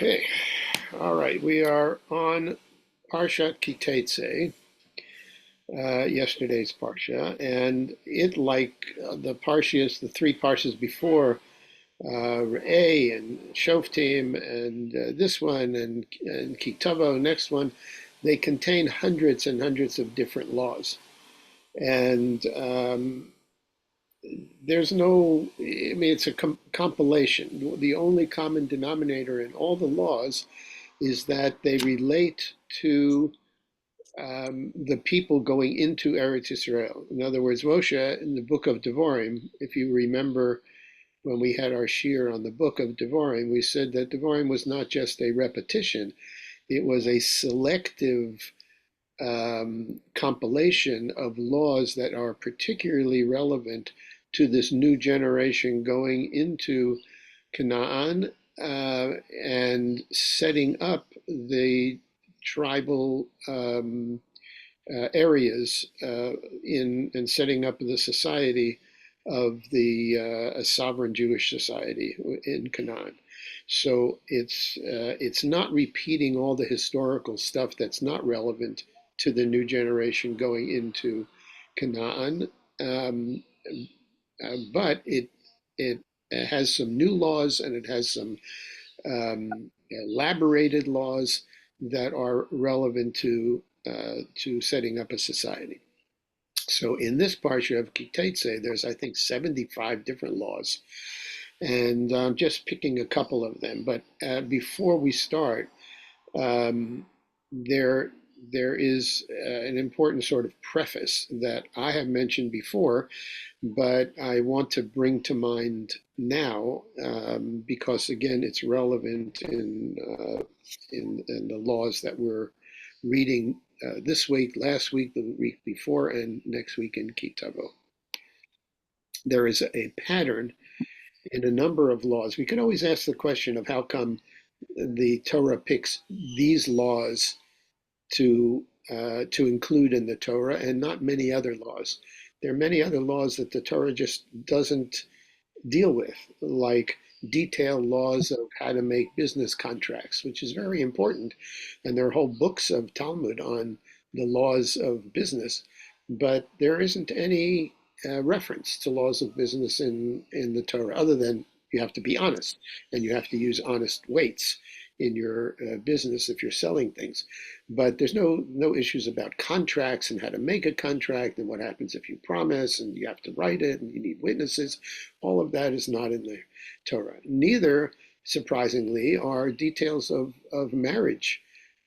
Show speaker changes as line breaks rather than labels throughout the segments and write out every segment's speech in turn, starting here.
Okay, all right. We are on Parshat Ki Tetze, yesterday's Parsha, and it, like the Parshias, the three Parshas before, Re'eh and Shoftim, and this one, and Ki Tavo, next one, they contain hundreds and hundreds of different laws. And there's no, I mean, it's a compilation. The only common denominator in all the laws is that they relate to the people going into Eretz Israel. In other words, Moshe in the book of Devarim, if you remember when we had our shiur on the book of Devarim, we said that Devarim was not just a repetition, it was a selective compilation of laws that are particularly relevant to this new generation going into Canaan and setting up the tribal areas in and setting up the society of the a sovereign Jewish society in Canaan. So it's not repeating all the historical stuff that's not relevant to the new generation going into Canaan, um, but it has some new laws and it has some elaborated laws that are relevant to setting up a society. So in this parsha of Ki Tetze, there's I think 75 different laws, and I'm just picking a couple of them. But before we start, um, there there is an important sort of preface that I have mentioned before, but I want to bring to mind now because again it's relevant in the laws that we're reading this week, last week, the week before, and next week in Ki Tavo. There is a pattern in a number of laws. We can always ask the question of how come the Torah picks these laws to include in the Torah and not many other laws. There are many other laws that the Torah just doesn't deal with, like detailed laws of how to make business contracts, which is very important. And there are whole books of Talmud on the laws of business, but there isn't any reference to laws of business in the Torah, other than you have to be honest and you have to use honest weights in your business if you're selling things. But there's no issues about contracts and how to make a contract and what happens if you promise and you have to write it and you need witnesses. All of that is not in the Torah. Neither, surprisingly, are details of marriage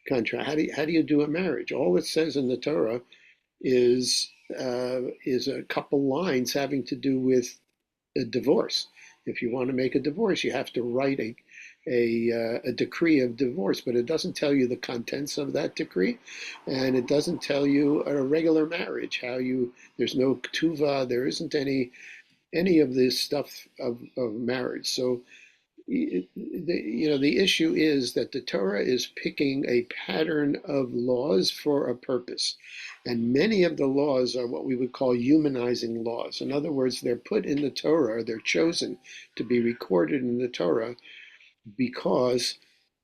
contract. How do you do a marriage? All it says in the Torah is a couple lines having to do with a divorce. If you want to make a divorce, you have to write a decree of divorce, but it doesn't tell you the contents of that decree, and it doesn't tell you a regular marriage. There's no ktuva, there isn't any of this stuff of marriage. So the issue is that the Torah is picking a pattern of laws for a purpose. And many of the laws are what we would call humanizing laws. In other words, they're put in the Torah, or they're chosen to be recorded in the Torah because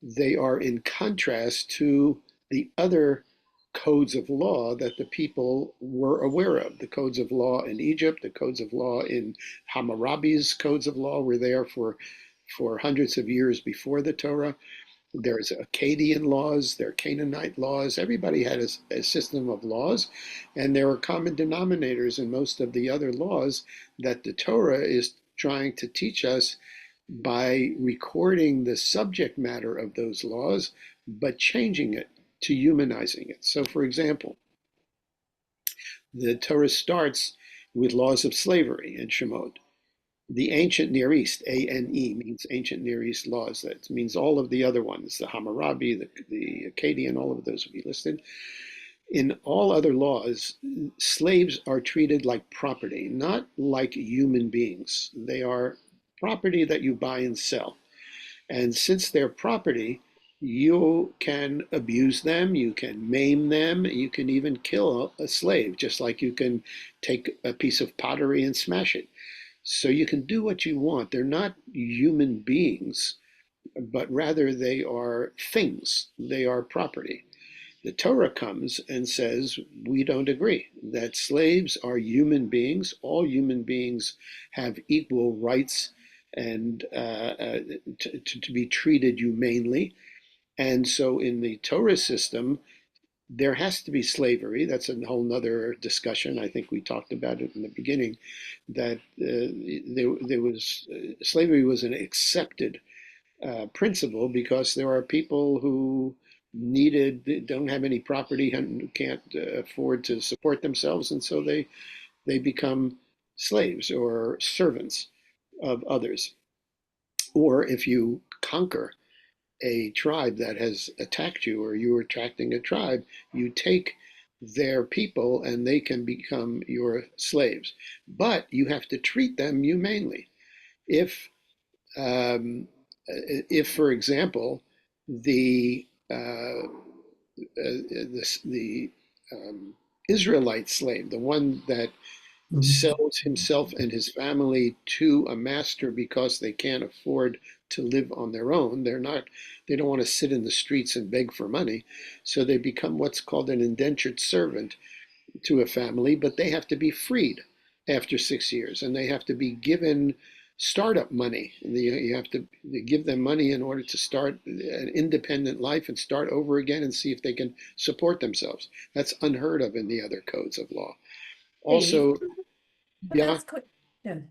they are in contrast to the other codes of law that the people were aware of. The codes of law in Egypt, the codes of law in Hammurabi's codes of law were there for hundreds of years before the Torah. There's Akkadian laws, there are Canaanite laws. Everybody had a system of laws, and there are common denominators in most of the other laws that the Torah is trying to teach us by recording the subject matter of those laws, but changing it to humanizing it. So, for example, the Torah starts with laws of slavery in Shemot. The ancient Near East, ANE, means ancient Near East laws. That means all of the other ones, the Hammurabi, the Akkadian, all of those will be listed. In all other laws, slaves are treated like property, not like human beings. They are property that you buy and sell. And since they're property, you can abuse them, you can maim them, you can even kill a slave, just like you can take a piece of pottery and smash it. So you can do what you want. They're not human beings but rather they are things, they are property. The Torah comes and says, we don't agree, that slaves are human beings. All human beings have equal rights and to be treated humanely. And so in the Torah system, there has to be slavery. That's a whole nother discussion. I think we talked about it in the beginning, that there was slavery was an accepted principle because there are people who don't have any property and can't afford to support themselves, and so they become slaves or servants of others. Or if you conquer a tribe that has attacked you, or you're attacking a tribe, you take their people and they can become your slaves. But you have to treat them humanely. If if, for example, the the Israelite slave, the one that sells himself and his family to a master because they can't afford to live on their own. They don't want to sit in the streets and beg for money. So they become what's called an indentured servant to a family, but they have to be freed after 6 years, and they have to be given startup money. You have to give them money in order to start an independent life and start over again and see if they can support themselves. That's unheard of in the other codes of law.
Steve,
Also,
can I
yeah,
ask a question?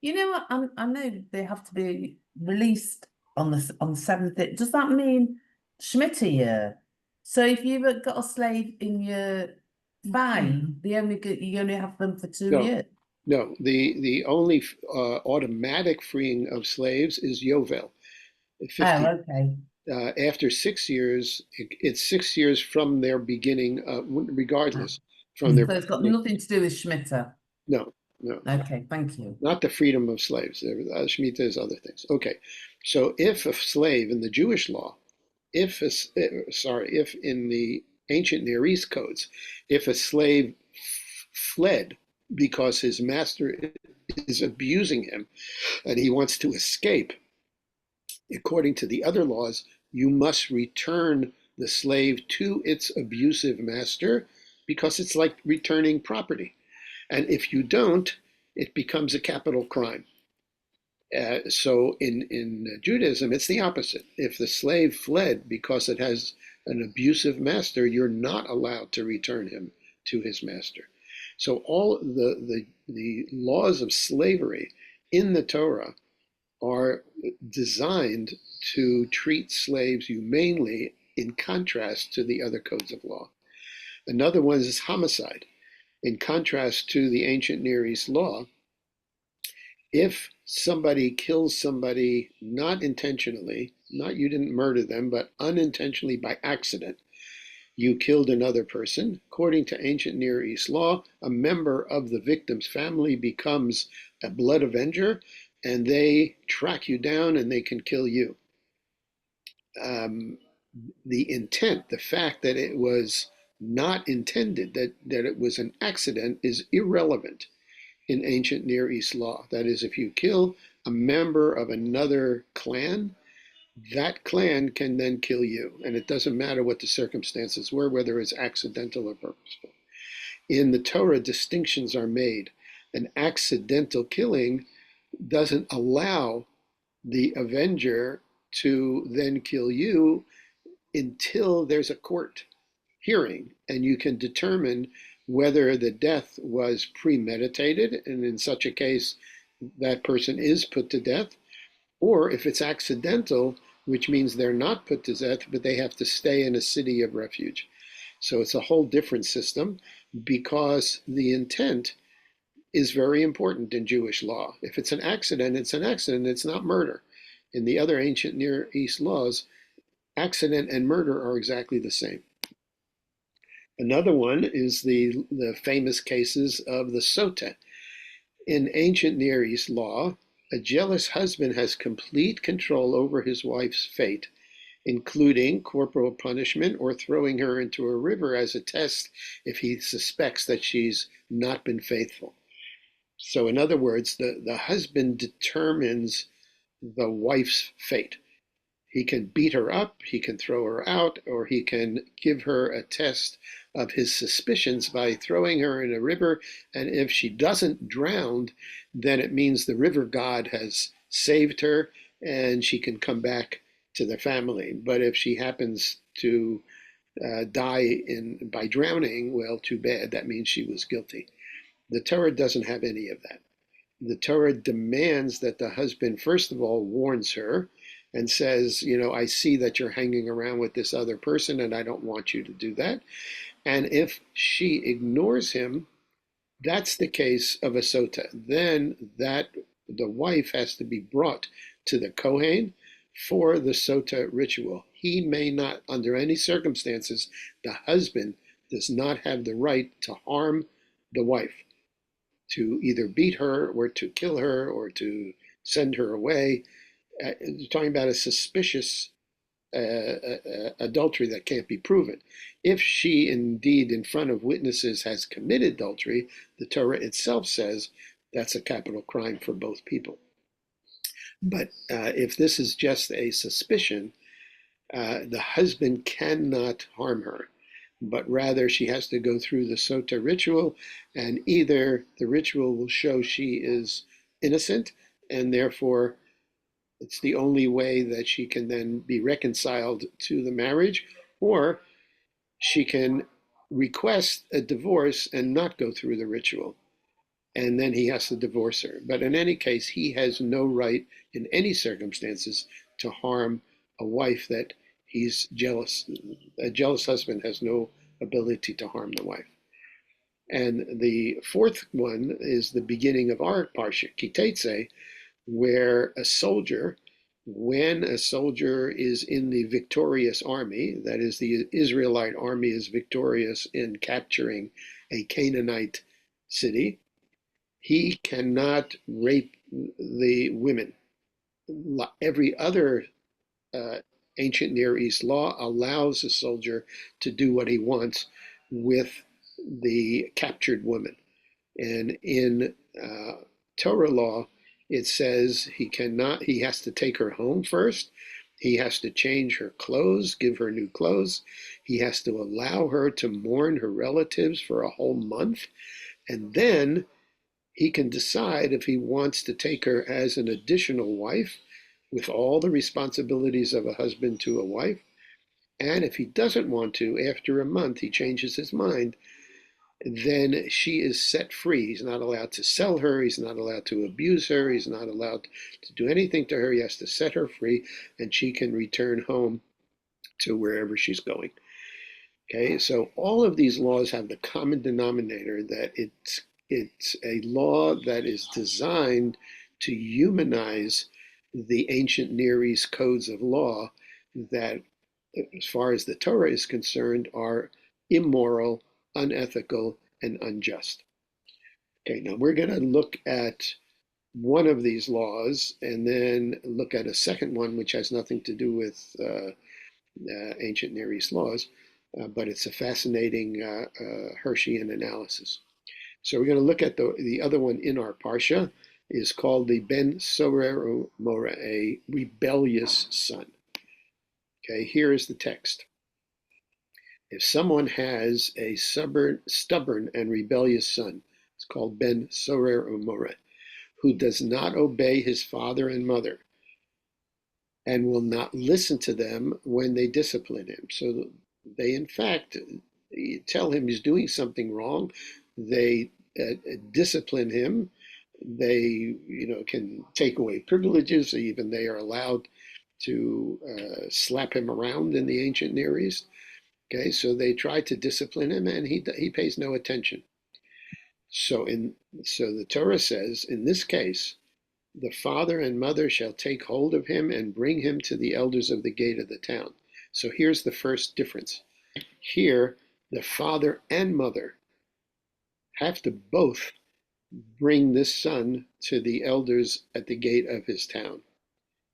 You know what? I know they have to be released on the seventh. Does that mean Schmidt year? So if you've got a slave in year five, you only have them for two
no,
years.
no. The only automatic freeing of slaves is Yovel,
Oh,
50.
okay.
After 6 years, it's 6 years from their beginning,
Ah.
regardless, from their
So it's got
beginning.
nothing to do with Schmitter.
No, no,
Okay, thank you.
not the freedom of slaves. Shemitah is other things. Okay, so if a slave in the Jewish law, if in the ancient Near East codes, if a slave fled because his master is abusing him and he wants to escape, according to the other laws, you must return the slave to its abusive master because it's like returning property. And if you don't, it becomes a capital crime. So in Judaism, it's the opposite. If the slave fled because it has an abusive master, you're not allowed to return him to his master. So all the laws of slavery in the Torah are designed to treat slaves humanely in contrast to the other codes of law. Another one is homicide. In contrast to the ancient Near East law, if somebody kills somebody not intentionally, not you didn't murder them, but unintentionally by accident, you killed another person. According to ancient Near East law, a member of the victim's family becomes a blood avenger and they track you down and they can kill you. Um, the intent, the fact that it was not intended, that it was an accident, is irrelevant in ancient Near East law. That is, if you kill a member of another clan, that clan can then kill you. And it doesn't matter what the circumstances were, whether it's accidental or purposeful. In the Torah, distinctions are made. An accidental killing doesn't allow the avenger to then kill you until there's a court hearing and you can determine whether the death was premeditated, and in such a case, that person is put to death, or if it's accidental, which means they're not put to death, but they have to stay in a city of refuge. So it's a whole different system because the intent is very important in Jewish law. If it's an accident, it's an accident, it's not murder. In the other ancient Near East laws, accident and murder are exactly the same. Another one is the famous cases of the sotah. In ancient Near East law, a jealous husband has complete control over his wife's fate, including corporal punishment or throwing her into a river as a test if he suspects that she's not been faithful. So, in other words, the husband determines the wife's fate. He can beat her up, he can throw her out, or he can give her a test of his suspicions by throwing her in a river. And if she doesn't drown, then it means the river god has saved her and she can come back to the family. But if she happens to die by drowning, well, too bad. That means she was guilty. The Torah doesn't have any of that. The Torah demands that the husband, first of all, warns her and says, I see that you're hanging around with this other person and I don't want you to do that. And if she ignores him, that's the case of a sota. Then the wife has to be brought to the Kohen for the sota ritual. He may not, under any circumstances, the husband does not have the right to harm the wife, to either beat her or to kill her or to send her away. Talking about a suspicious adultery that can't be proven. If she indeed, in front of witnesses, has committed adultery, the Torah itself says that's a capital crime for both people. But if this is just a suspicion, the husband cannot harm her, but rather she has to go through the sota ritual, and either the ritual will show she is innocent, and therefore it's the only way that she can then be reconciled to the marriage, or she can request a divorce and not go through the ritual, and then he has to divorce her. But in any case, he has no right in any circumstances to harm a wife that he's jealous. A jealous husband has no ability to harm the wife. And the fourth one is the beginning of our Parshat Ki Tetze, where when a soldier is in the victorious army, that is, the Israelite army is victorious in capturing a Canaanite city, he cannot rape the women. Every other uh, ancient Near East law allows a soldier to do what he wants with the captured woman. And in Torah law, it says he has to take her home first. He has to change her clothes, give her new clothes. He has to allow her to mourn her relatives for a whole month. And then he can decide if he wants to take her as an additional wife with all the responsibilities of a husband to a wife. And if he doesn't want to, after a month, he changes his mind, then she is set free. He's not allowed to sell her. He's not allowed to abuse her. He's not allowed to do anything to her. He has to set her free, and she can return home to wherever she's going. Okay, so all of these laws have the common denominator that it's a law that is designed to humanize the ancient Near East codes of law that, as far as the Torah is concerned, are immoral, unethical, and unjust. Okay, now we're going to look at one of these laws and then look at a second one, which has nothing to do with ancient Near East laws, but it's a fascinating Hirschian analysis. So we're going to look at the other one in our Parsha, is called the Ben Sorer Mora, a rebellious son. Okay, here is the text. If someone has a stubborn and rebellious son, it's called Ben Sorer Mora, who does not obey his father and mother and will not listen to them when they discipline him. So they, in fact, tell him he's doing something wrong. They discipline him. They, can take away privileges. Even they are allowed to slap him around in the ancient Near East. Okay, so they try to discipline him, and he pays no attention. So the Torah says, in this case, the father and mother shall take hold of him and bring him to the elders of the gate of the town. So here's the first difference. Here, the father and mother have to both bring this son to the elders at the gate of his town.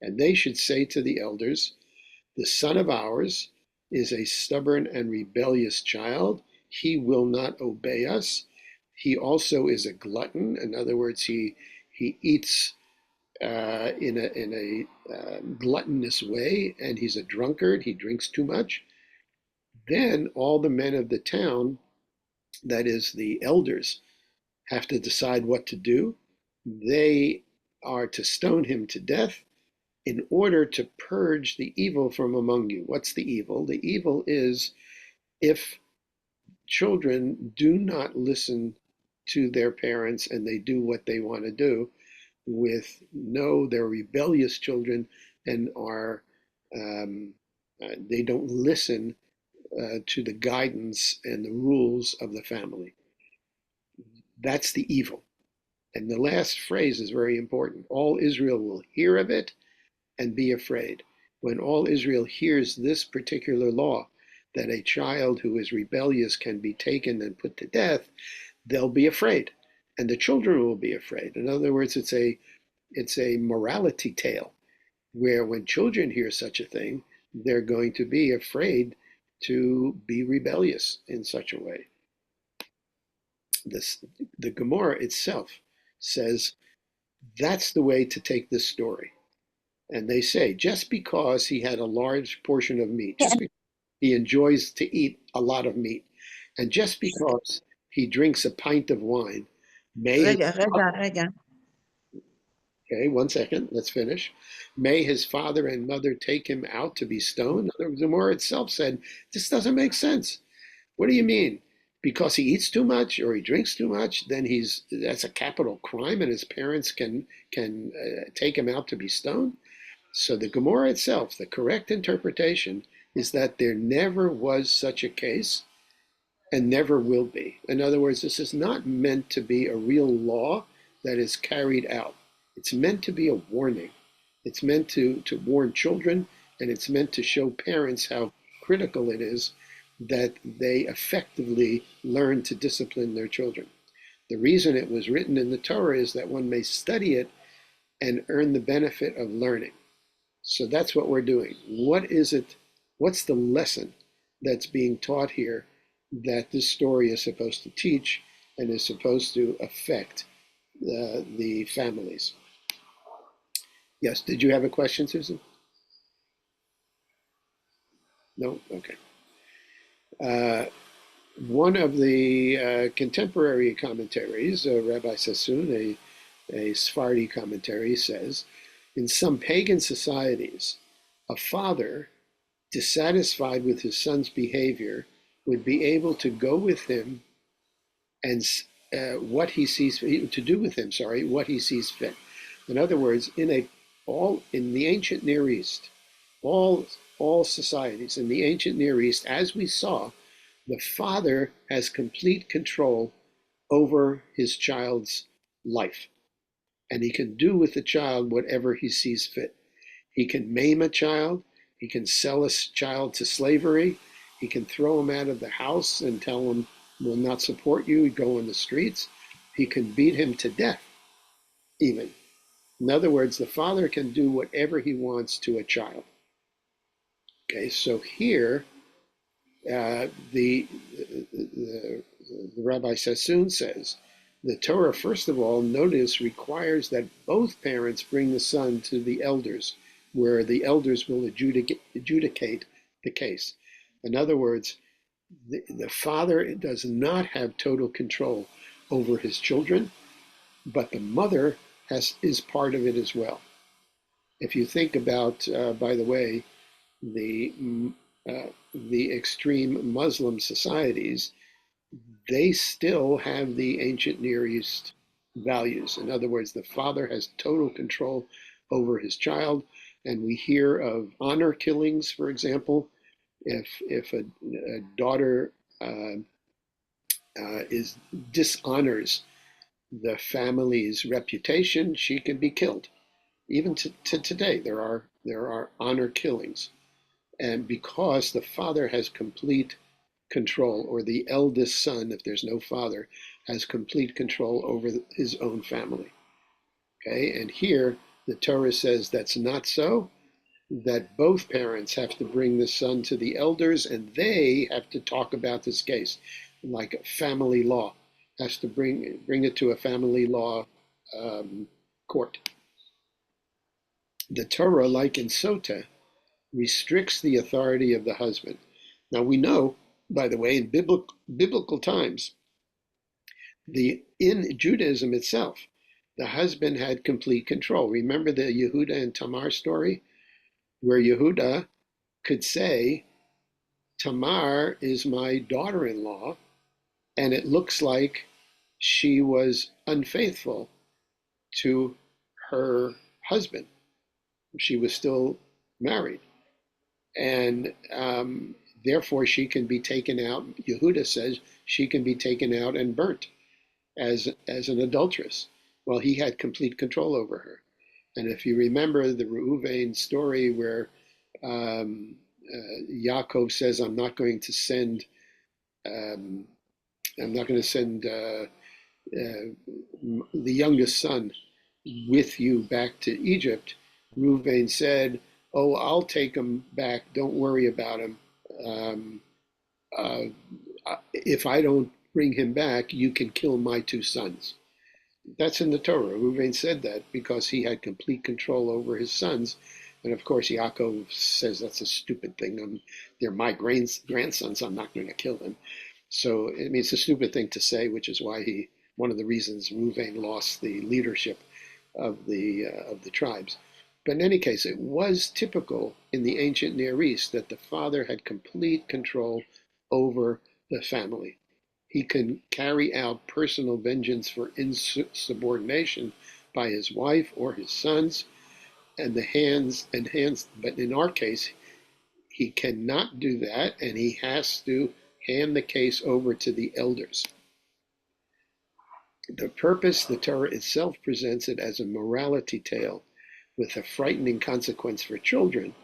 And they should say to the elders, the son of ours is a stubborn and rebellious child. He will not obey us. He also is a glutton. In other words, he eats in a gluttonous way, and he's a drunkard, he drinks too much, then all the men of the town, that is the elders, have to decide what to do. They are to stone him to death in order to purge the evil from among you. What's the evil? The evil is if children do not listen to their parents and they do what they want to do, they're rebellious children and are they don't listen to the guidance and the rules of the family. That's the evil. And the last phrase is very important. All Israel will hear of it and be afraid. When all Israel hears this particular law, that a child who is rebellious can be taken and put to death, they'll be afraid. And the children will be afraid. In other words, it's a morality tale where when children hear such a thing, they're going to be afraid to be rebellious in such a way. The Gemara itself says that's the way to take this story. And they say just because he had a large portion of meat, just because he enjoys to eat a lot of meat, and just because he drinks a pint of wine, may his,
רגע.
okay, 1 second, let's finish. May his father and mother take him out to be stoned. The Gemara itself said, this doesn't make sense. What do you mean? Because he eats too much or he drinks too much, then that's a capital crime, and his parents can take him out to be stoned. So the Gemara itself, the correct interpretation is that there never was such a case and never will be. In other words, this is not meant to be a real law that is carried out. It's meant to be a warning. It's meant to warn children, and it's meant to show parents how critical it is that they effectively learn to discipline their children. The reason it was written in the Torah is that one may study it and earn the benefit of learning. So that's what we're doing. What is it? What's the lesson that's being taught here that this story is supposed to teach and is supposed to affect the families? Yes, did you have a question, Susan? No? Okay. One of the contemporary commentaries, Rabbi Sassoon, a Sephardi commentary, says, in some pagan societies, a father dissatisfied with his son's behavior would be able to go with him and what he sees to do with him. What he sees fit. In other words, in the ancient Near East, all societies in the ancient Near East, as we saw, the father has complete control over his child's life, and he can do with the child whatever he sees fit. He can maim a child. He can sell a child to slavery. He can throw him out of the house and tell him, will not support you, go in the streets. He can beat him to death, even. In other words, the father can do whatever he wants to a child. Okay, so here, the Rabbi Sassoon says, the Torah, first of all, notice, requires that both parents bring the son to the elders, where the elders will adjudicate the case. In other words, the father does not have total control over his children, but the mother is part of it as well. If you think about, by the way, the extreme Muslim societies, they still have the ancient Near East values. In other words, the father has total control over his child, and we hear of honor killings, for example. If a daughter dishonors the family's reputation, she can be killed. Even to today, there are honor killings, and because the father has complete control, or the eldest son, if there's no father, has complete control over his own family. Okay, and here the Torah says that's not so, that both parents have to bring the son to the elders and they have to talk about this case, like a family law, has to bring it to a family law court. The Torah, like in Sota, restricts the authority of the husband. Now we know, by the way, in biblical times, in Judaism itself, the husband had complete control. Remember the Yehuda and Tamar story, where Yehuda could say, Tamar is my daughter-in-law, and it looks like she was unfaithful to her husband. She was still married, and therefore she can be taken out. Yehuda says she can be taken out and burnt as an adulteress. Well, he had complete control over her. And if you remember the Reuven story where um, Yaakov says, um, I'm not going to send the youngest son with you back to Egypt." Reuven said, "Oh, I'll take him back. Don't worry about him. Um, uh, if I don't bring him back, you can kill my two sons." That's in the Torah. Reuven said that because he had complete control over his sons. And of course, Yaakov says that's a stupid thing. They're my grandsons. I'm not going to kill them. So, I mean, it's a stupid thing to say, which is why one of the reasons Reuven lost the leadership of the tribes. But in any case, it was typical in the ancient Near East that the father had complete control over the family. He can carry out personal vengeance for insubordination by his wife or his sons, and but in our case, he cannot do that, and he has to hand the case over to the elders. The purpose, the Torah itself presents it as a morality tale with a frightening consequence for children,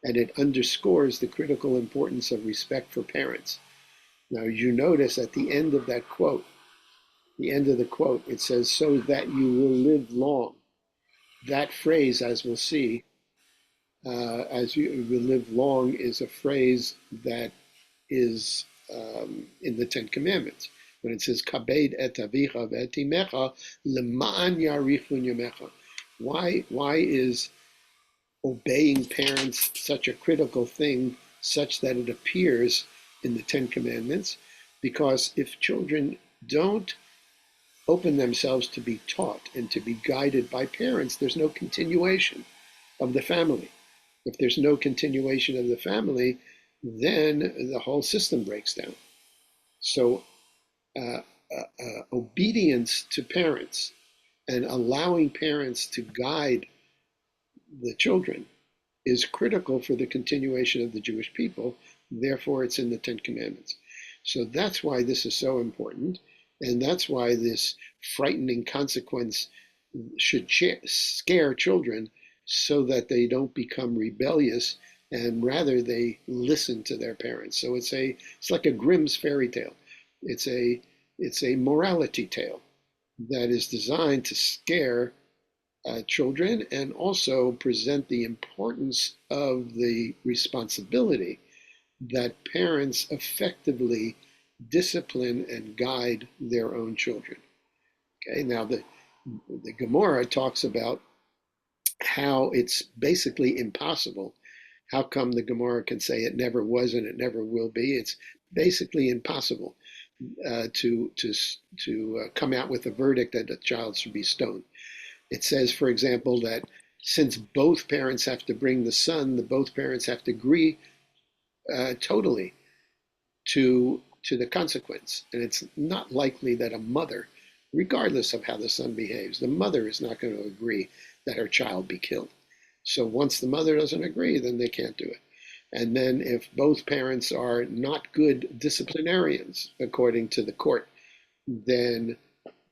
and it underscores the critical importance of respect for parents. Now, you notice at the end of that quote, the end of the quote, it says, "so that you will live long." That phrase, as we'll see, as you will live long, is a phrase that is in the Ten Commandments. When it says, "Kabed et avicha ve'et imecha lema'an yarichun yamecha." Why is obeying parents such a critical thing, such that it appears in the Ten Commandments? Because if children don't open themselves to be taught and to be guided by parents, there's no continuation of the family. If there's no continuation of the family, then the whole system breaks down. So, obedience to parents and allowing parents to guide the children is critical for the continuation of the Jewish people. Therefore, it's in the Ten Commandments. So that's why this is so important. And that's why this frightening consequence should scare children so that they don't become rebellious and rather they listen to their parents. So it's like a Grimm's fairy tale. It's a morality tale that is designed to scare children and also present the importance of the responsibility that parents effectively discipline and guide their own children. Okay, now the Gemara talks about how it's basically impossible. How come the Gemara can say it never was and it never will be? It's basically impossible to come out with a verdict that a child should be stoned. It says, for example, that since both parents have to bring the son, both parents have to agree totally to the consequence. And it's not likely that a mother, regardless of how the son behaves, the mother is not going to agree that her child be killed. So once the mother doesn't agree, then they can't do it. And then if both parents are not good disciplinarians, according to the court, then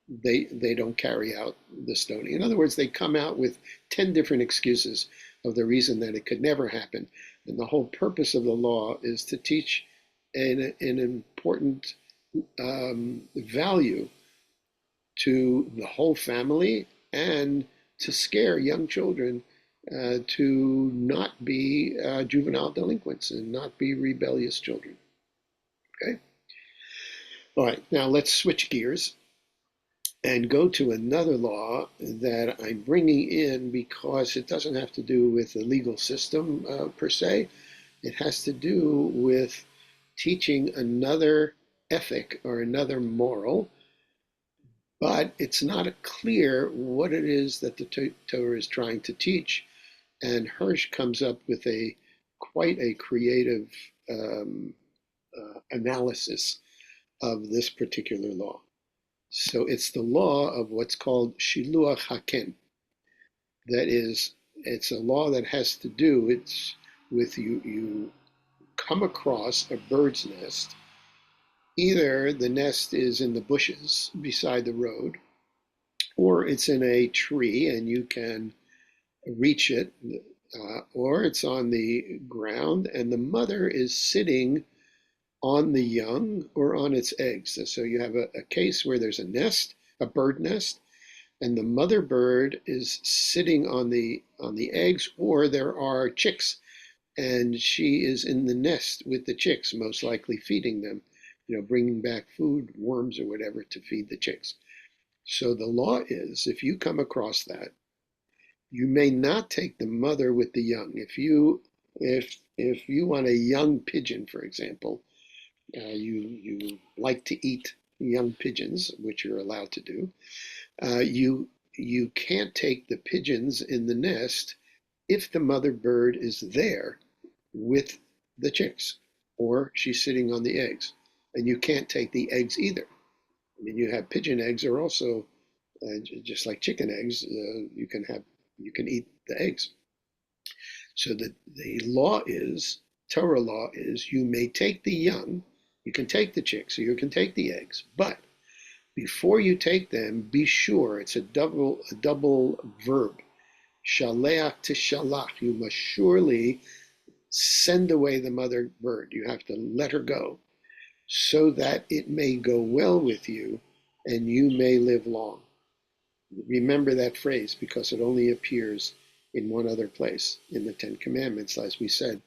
they don't carry out the stoning. In other words, they come out with 10 different excuses of the reason that it could never happen. And the whole purpose of the law is to teach an important value to the whole family and to scare young children to not be juvenile delinquents and not be rebellious children. Okay? All right, now let's switch gears and go to another law that I'm bringing in because it doesn't have to do with the legal system per se. It has to do with teaching another ethic or another moral, but it's not clear what it is that the Torah is trying to teach. And Hirsch comes up with a quite a creative um, analysis of this particular law. So it's the law of what's called Shiluach Haken. That is, it's a law that has to do, it's with you come across a bird's nest. Either the nest is in the bushes beside the road, or it's in a tree and you can reach it, or it's on the ground and the mother is sitting on the young or on its eggs. So you have a case where there's a nest, a bird nest, and the mother bird is sitting on the eggs, or there are chicks and she is in the nest with the chicks, most likely feeding them, bringing back food, worms or whatever to feed the chicks. So the law is, if you come across that, you may not take the mother with the young. If you want a young pigeon, for example, you like to eat young pigeons, which you're allowed to do. You can't take the pigeons in the nest if the mother bird is there with the chicks, or she's sitting on the eggs, and you can't take the eggs either. I mean, you have pigeon eggs are also just like chicken eggs. You can eat the eggs. So the law is, Torah law is, you may take the young, you can take the chicks, so you can take the eggs, but before you take them, be sure it's a double verb. Shaleach tishalach. You must surely send away the mother bird. You have to let her go so that it may go well with you and you may live long. Remember that phrase because it only appears in one other place in the Ten Commandments, as we said,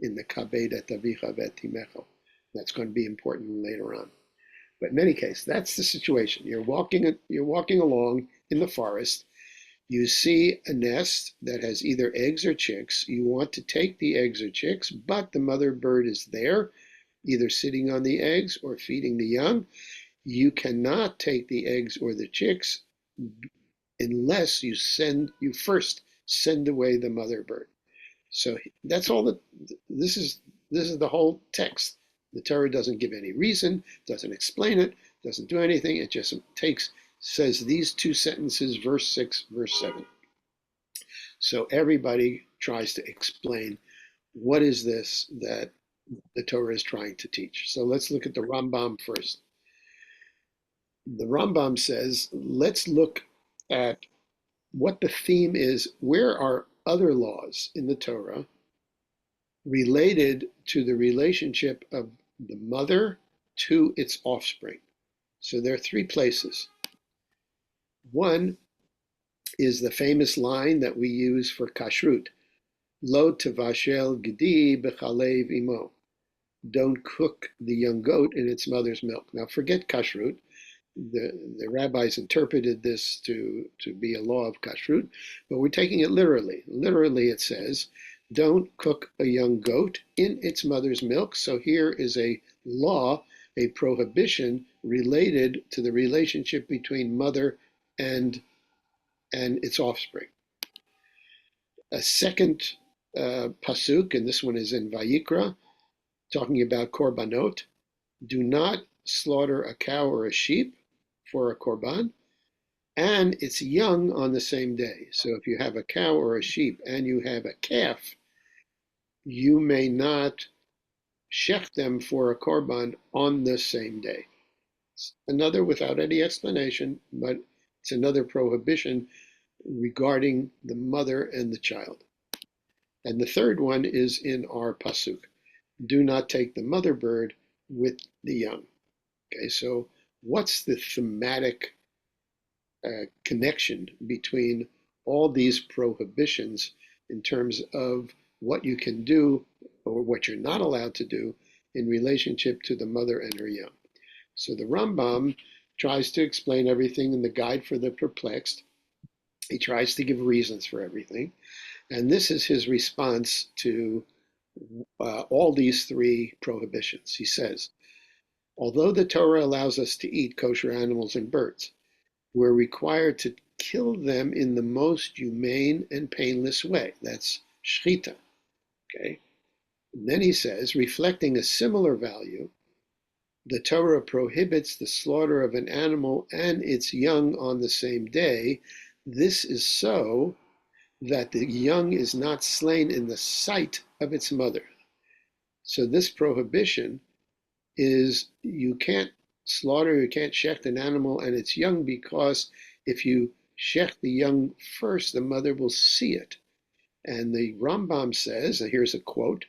in the Kabed et avicha v'et imecha. That's going to be important later on. But in any case, that's the situation. You're walking along in the forest. You see a nest that has either eggs or chicks. You want to take the eggs or chicks, but the mother bird is there, either sitting on the eggs or feeding the young. You cannot take the eggs or the chicks unless you first send away the mother bird. So that's all that this is the whole text. The Torah doesn't give any reason, doesn't explain it, doesn't do anything. It just says these two sentences, verse 6, verse 7. So everybody tries to explain what is this that the Torah is trying to teach. So let's look at the Rambam first. The Rambam says, let's look at what the theme is. Where are other laws in the Torah related to the relationship of the mother to its offspring? So there are three places. One is the famous line that we use for kashrut, lo tevashel gedi b'chalev imo. Don't cook the young goat in its mother's milk. Now forget kashrut. The rabbis interpreted this to be a law of kashrut, but we're taking it literally. Literally, it says, don't cook a young goat in its mother's milk. So here is a law, a prohibition related to the relationship between mother and its offspring. A second pasuk, and this one is in Vayikra, talking about korbanot. Do not slaughter a cow or a sheep for a korban, and its young on the same day. So if you have a cow or a sheep and you have a calf, you may not shech them for a korban on the same day. It's another without any explanation, but it's another prohibition regarding the mother and the child. And the third one is in our pasuk. Do not take the mother bird with the young. Okay, so what's the thematic connection between all these prohibitions in terms of what you can do or what you're not allowed to do in relationship to the mother and her young? So the Rambam tries to explain everything in the Guide for the Perplexed. He tries to give reasons for everything. And this is his response to all these three prohibitions. He says, although the Torah allows us to eat kosher animals and birds, we're required to kill them in the most humane and painless way. That's shchita. Okay. And then he says, reflecting a similar value, the Torah prohibits the slaughter of an animal and its young on the same day. This is so that the young is not slain in the sight of its mother. So this prohibition is you can't slaughter, you can't shecht an animal and its young, because if you shecht the young first, the mother will see it. And the Rambam says, and here's a quote,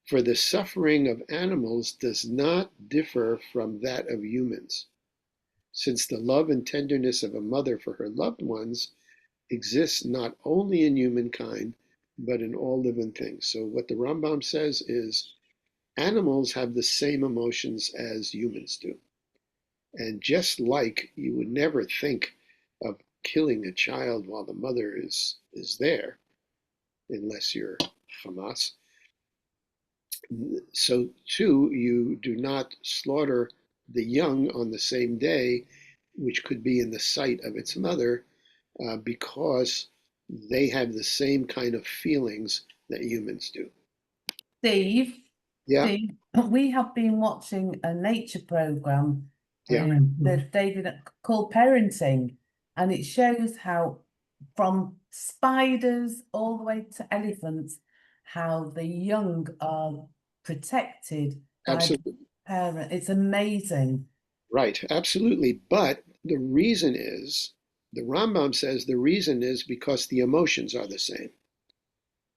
for the suffering of animals does not differ from that of humans, since the love and tenderness of a mother for her loved ones exists not only in humankind, but in all living things. So what the Rambam says is animals have the same emotions as humans do. And just like you would never think of killing a child while the mother is there, unless you're Hamas, so too you do not slaughter the young on the same day, which could be in the sight of its mother, because they have the same kind of feelings that humans do.
Steve,
Yeah,
Steve, we have been watching a nature program
yeah,
that David called Parenting, and it shows how from spiders all the way to elephants, how the young are protected by the
absolutely.
parent. It's amazing.
Right, absolutely. But the reason is, the Rambam says the reason is because the emotions are the same.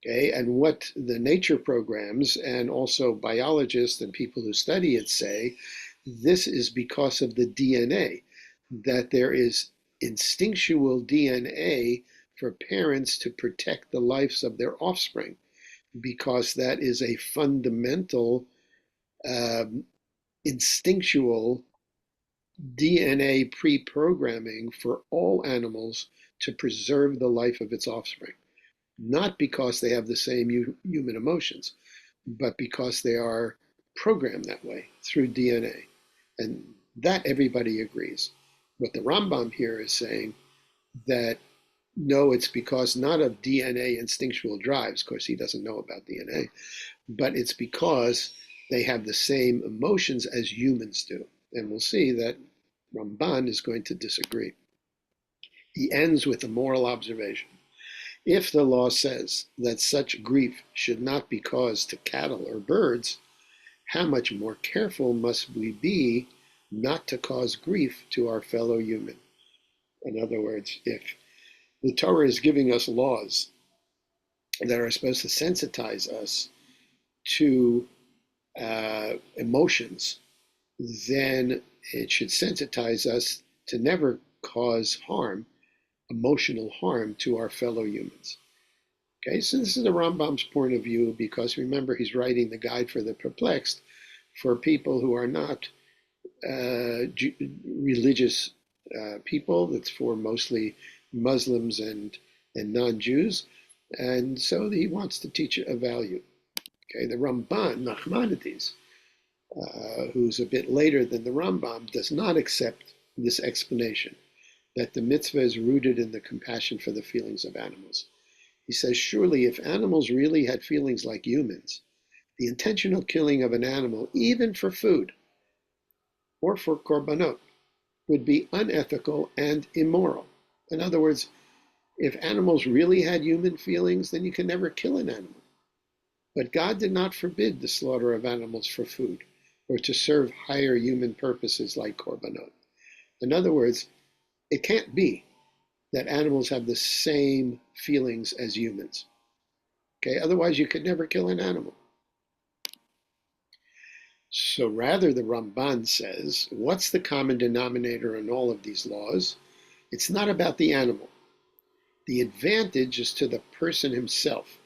Okay, and what the nature programs and also biologists and people who study it say, this is because of the DNA, that there is instinctual DNA for parents to protect the lives of their offspring, because that is a fundamental instinctual DNA pre-programming for all animals to preserve the life of its offspring, not because they have the same human emotions, but because they are programmed that way through DNA. And that everybody agrees. What the Rambam here is saying, that no, it's because not of DNA instinctual drives, of course he doesn't know about DNA, but it's because they have the same emotions as humans do. And we'll see that Ramban is going to disagree. He ends with a moral observation. If the law says that such grief should not be caused to cattle or birds, how much more careful must we be not to cause grief to our fellow human? In other words, if the Torah is giving us laws that are supposed to sensitize us to emotions, then it should sensitize us to never cause harm, emotional harm, to our fellow humans. Okay, so this is the Rambam's point of view, because remember, he's writing the Guide for the Perplexed for people who are not religious people. It's for mostly Muslims and non-Jews, and so he wants to teach a value. Okay, the Ramban, Nachmanides, who's a bit later than the Rambam, does not accept this explanation that the mitzvah is rooted in the compassion for the feelings of animals. He says, surely if animals really had feelings like humans, the intentional killing of an animal, even for food or for korbanot, would be unethical and immoral. In other words, if animals really had human feelings, then you can never kill an animal. But God did not forbid the slaughter of animals for food or to serve higher human purposes like korbanot. In other words, it can't be that animals have the same feelings as humans. Okay, otherwise you could never kill an animal. So rather, the Ramban says, what's the common denominator in all of these laws? It's not about the animal. The advantage is to the person himself,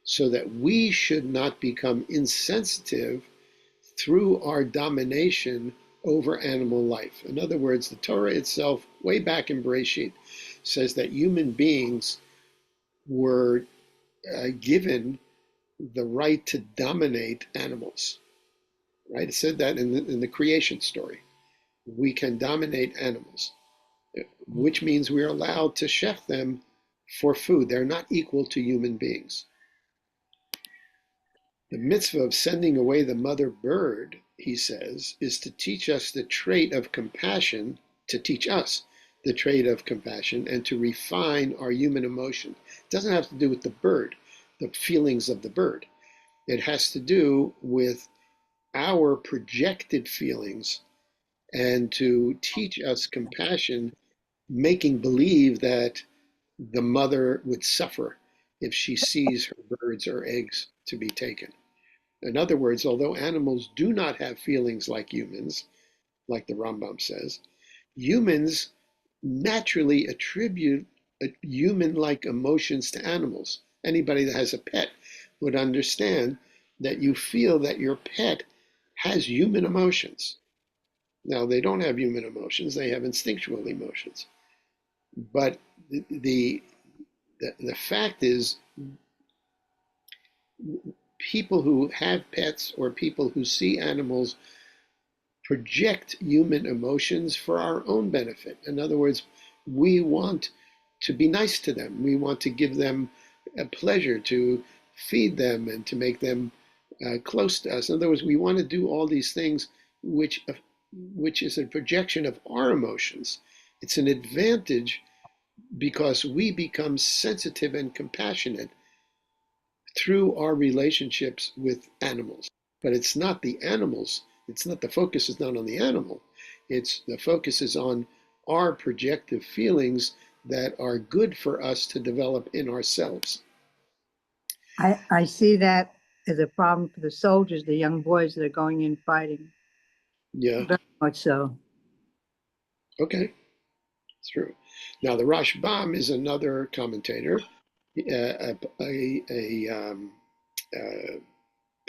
so that we should not become insensitive through our domination over animal life. In other words, the Torah itself, way back in Bereshit, says that human beings were given the right to dominate animals. Right? It said that in the creation story. We can dominate animals, which means we're allowed to chef them for food. They're not equal to human beings. The mitzvah of sending away the mother bird, he says, is to teach us the trait of compassion, to teach us the trait of compassion, and to refine our human emotion. It doesn't have to do with the bird, the feelings of the bird. It has to do with our projected feelings and to teach us compassion, making believe that the mother would suffer if she sees her birds or eggs to be taken. In other words, although animals do not have feelings like humans, like the Rambam says, humans naturally attribute human like emotions to animals. Anybody that has a pet would understand that you feel that your pet has human emotions. Now, they don't have human emotions, they have instinctual emotions. But the, the fact is, people who have pets or people who see animals project human emotions for our own benefit. In other words, we want to be nice to them. We want to give them a pleasure, to feed them and to make them close to us. In other words, we want to do all these things which is a projection of our emotions. It's an advantage because we become sensitive and compassionate through our relationships with animals. But it's not the animals. It's not the focus is not on the animal. It's the focus is on our projective feelings that are good for us to develop in ourselves.
I see that as a problem for the soldiers, the young boys that are going in fighting.
Yeah.
Very much so.
Okay. It's true. Now the Rashbam is another commentator, a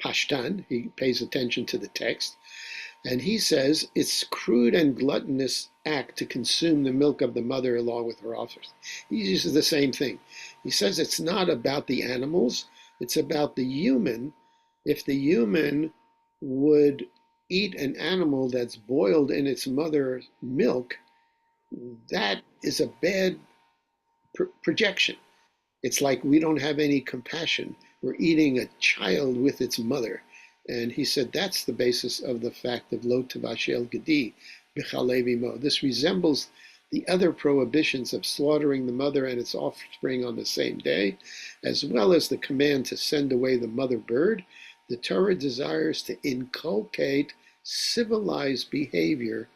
Pashtan. He pays attention to the text. And he says it's crude and gluttonous act to consume the milk of the mother along with her offspring. He uses the same thing. He says it's not about the animals, it's about the human. If the human would eat an animal that's boiled in its mother's milk, that is a bad projection. It's like we don't have any compassion. We're eating a child with its mother. And he said that's the basis of the fact of lo tavashel gedi b'chalevi mo. This resembles the other prohibitions of slaughtering the mother and its offspring on the same day, as well as the command to send away the mother bird. The Torah desires to inculcate civilized behavior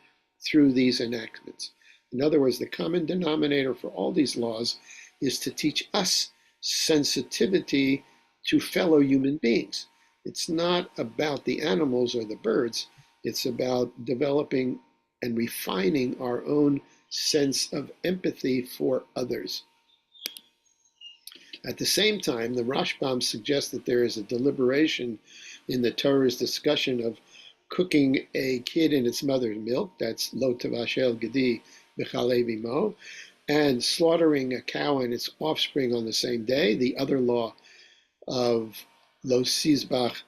through these enactments. In other words, the common denominator for all these laws is to teach us sensitivity to fellow human beings. It's not about the animals or the birds. It's about developing and refining our own sense of empathy for others. At the same time, the Rashbam suggests that there is a deliberation in the Torah's discussion of cooking a kid in its mother's milk, that's lo tavashel gedi b'chalevi mo, and slaughtering a cow and its offspring on the same day, the other law of lo sizbach,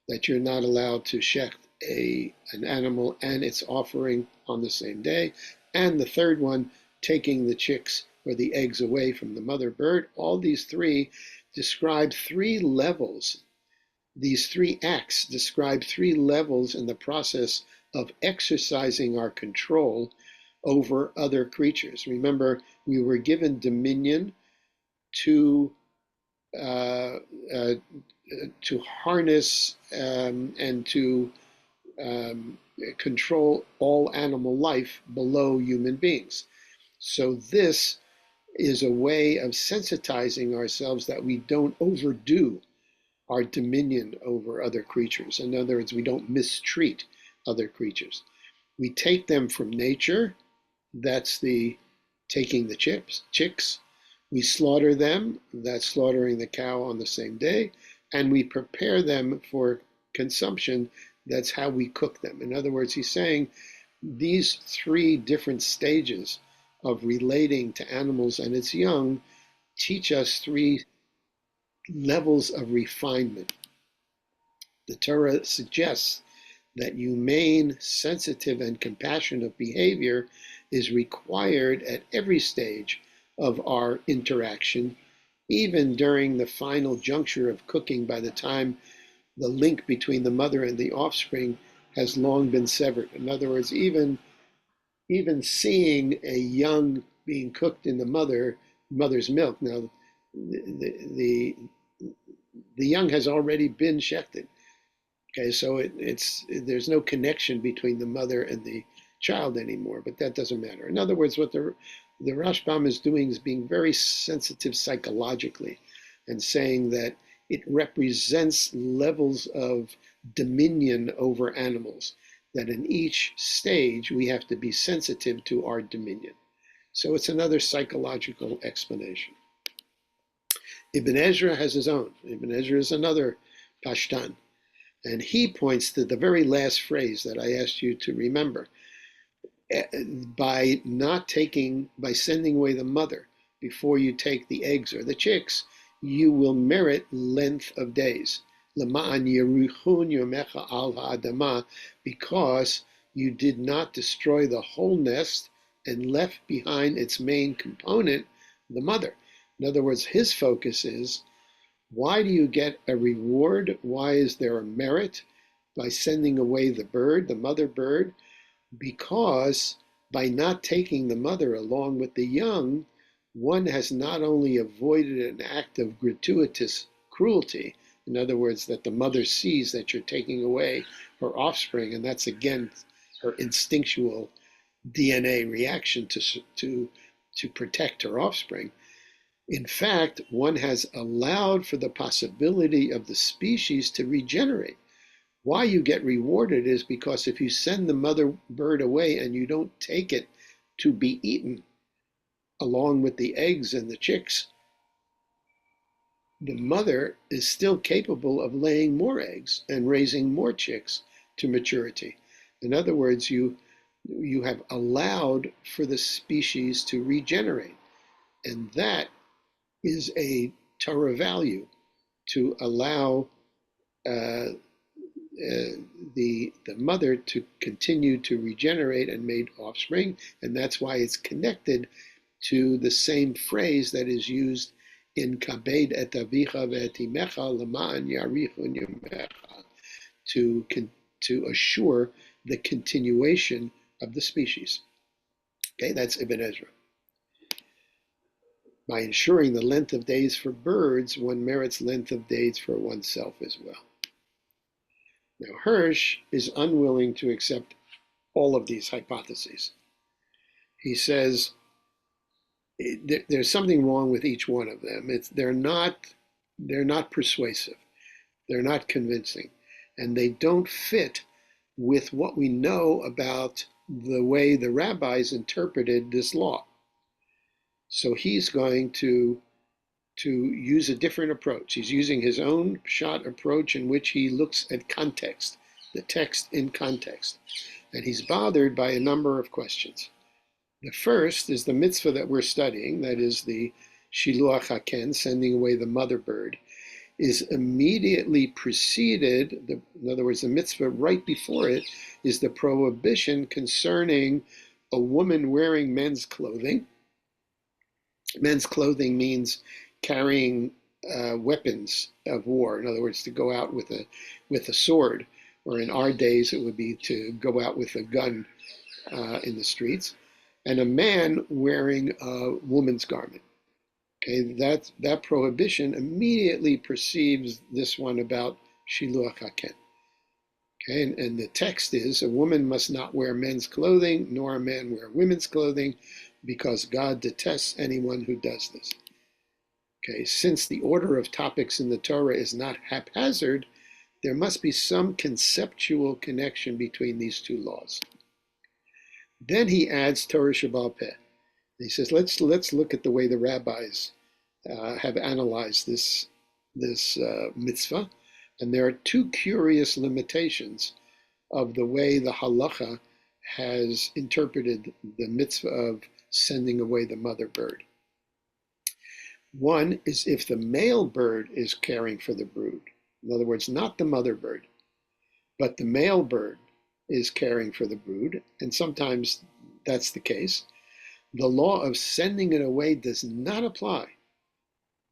that you're not allowed to shecht an animal and its offering on the same day, and the third one, taking the chicks or the eggs away from the mother bird. All these three describe three levels. These three acts describe three levels in the process of exercising our control over other creatures. Remember, we were given dominion to uh, uh, to harness and to control all animal life below human beings. So this is a way of sensitizing ourselves that we don't overdo our dominion over other creatures. In other words, we don't mistreat other creatures. We take them from nature. That's the taking the chicks. We slaughter them. That's slaughtering the cow on the same day. And we prepare them for consumption. That's how we cook them. In other words, he's saying these three different stages of relating to animals and its young teach us three levels of refinement. The Torah suggests that humane, sensitive, and compassionate behavior is required at every stage of our interaction, even during the final juncture of cooking, by the time the link between the mother and the offspring has long been severed. In other words, even seeing a young being cooked in the mother's milk. Now, the the young has already been shechted. Okay, so there's no connection between the mother and the child anymore, but that doesn't matter. In other words, what the Rashbam is doing is being very sensitive psychologically and saying that it represents levels of dominion over animals, that in each stage we have to be sensitive to our dominion. So it's another psychological explanation. Ibn Ezra has his own. Ibn Ezra is another Pashtan. And he points to the very last phrase that I asked you to remember. By sending away the mother before you take the eggs or the chicks, you will merit length of days. Lama'an yeruchun yomecha al ha'adama, because you did not destroy the whole nest and left behind its main component, the mother. In other words, his focus is, why do you get a reward? Why is there a merit by sending away the bird, the mother bird? Because by not taking the mother along with the young, one has not only avoided an act of gratuitous cruelty, in other words, that the mother sees that you're taking away her offspring, and that's again her instinctual DNA reaction to protect her offspring. In fact, one has allowed for the possibility of the species to regenerate. Why you get rewarded is because if you send the mother bird away and you don't take it to be eaten along with the eggs and the chicks, the mother is still capable of laying more eggs and raising more chicks to maturity. In other words, you have allowed for the species to regenerate. And that is a Torah value, to allow the mother to continue to regenerate and make offspring, and that's why it's connected to the same phrase that is used in Kabed et avicha ve'et imecha lema'an yarichun yamecha, to assure the continuation of the species. Okay, that's Ibn Ezra. By ensuring the length of days for birds, one merits length of days for oneself as well. Now, Hirsch is unwilling to accept all of these hypotheses. He says there's something wrong with each one of them. They're not persuasive, they're not convincing, and they don't fit with what we know about the way the rabbis interpreted this law. So he's going to use a different approach. He's using his own shot approach in which he looks at context, the text in context. And he's bothered by a number of questions. The first is the mitzvah that we're studying, that is the Shiluach HaKen, sending away the mother bird, is immediately preceded, in other words, the mitzvah right before it is the prohibition concerning a woman wearing men's clothing. Men's clothing means carrying weapons of war. In other words, to go out with a sword, or in our days it would be to go out with a gun in the streets, and a man wearing a woman's garment. Okay, that prohibition immediately perceives this one about Shiluach HaKen. Okay, and the text is, a woman must not wear men's clothing, nor a man wear women's clothing, because God detests anyone who does this. Okay, since the order of topics in the Torah is not haphazard, there must be some conceptual connection between these two laws. Then he adds Torah Sheba'al Peh. He says, let's look at the way the rabbis have analyzed this mitzvah, and there are two curious limitations of the way the halacha has interpreted the mitzvah of sending away the mother bird. One is if the male bird is caring for the brood. In other words, not the mother bird, but the male bird is caring for the brood, and sometimes that's the case. The law of sending it away does not apply.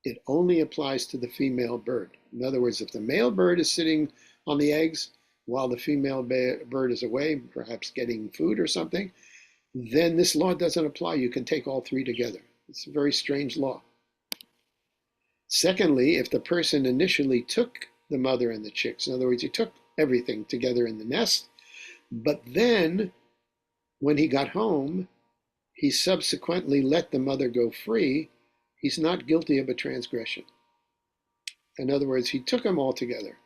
It only applies to the female bird. In other words, if the male bird is sitting on the eggs while the female bird is away, perhaps getting food or something, then this law doesn't apply. You can take all three together. It's a very strange law. Secondly, if the person initially took the mother and the chicks, in other words, he took everything together in the nest, but then when he got home, he subsequently let the mother go free, he's not guilty of a transgression. In other words, he took them all together,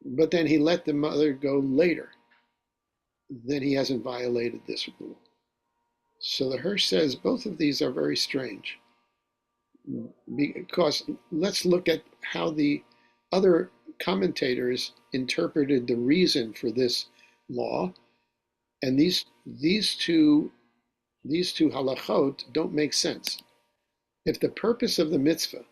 but then he let the mother go later. Then he hasn't violated this rule. So the Hirsch says both of these are very strange. Because let's look at how the other commentators interpreted the reason for this law, and these two halachot don't make sense. If the purpose of the mitzvah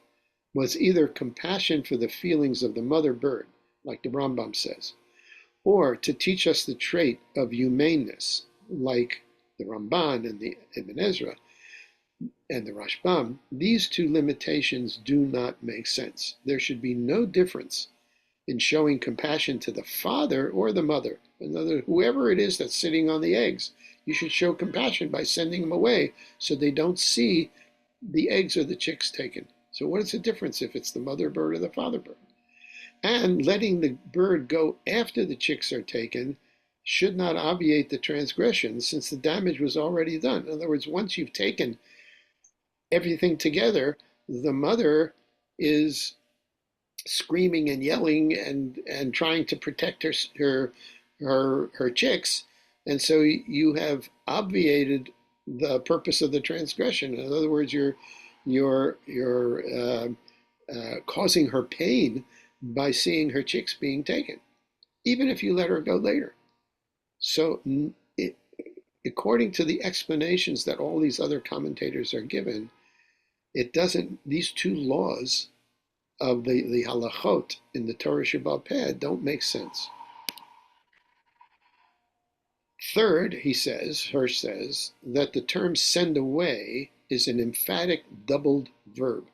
was either compassion for the feelings of the mother bird, like the Rambam says, or to teach us the trait of humaneness, like the Ramban and the Ibn Ezra and the Rashbam, these two limitations do not make sense. There should be no difference in showing compassion to the father or the mother. In other words, whoever it is that's sitting on the eggs, you should show compassion by sending them away so they don't see the eggs or the chicks taken. So what is the difference if it's the mother bird or the father bird? And letting the bird go after the chicks are taken should not obviate the transgression, since the damage was already done. In other words, once you've taken everything together, the mother is screaming and yelling and trying to protect her chicks, and so you have obviated the purpose of the transgression. In other words, you're causing her pain by seeing her chicks being taken, even if you let her go later. So, according to the explanations that all these other commentators are given, it doesn't. These two laws of the halachot in the Torah Sheba'al Peh don't make sense. Third, Hirsch says, that the term send away is an emphatic doubled verb.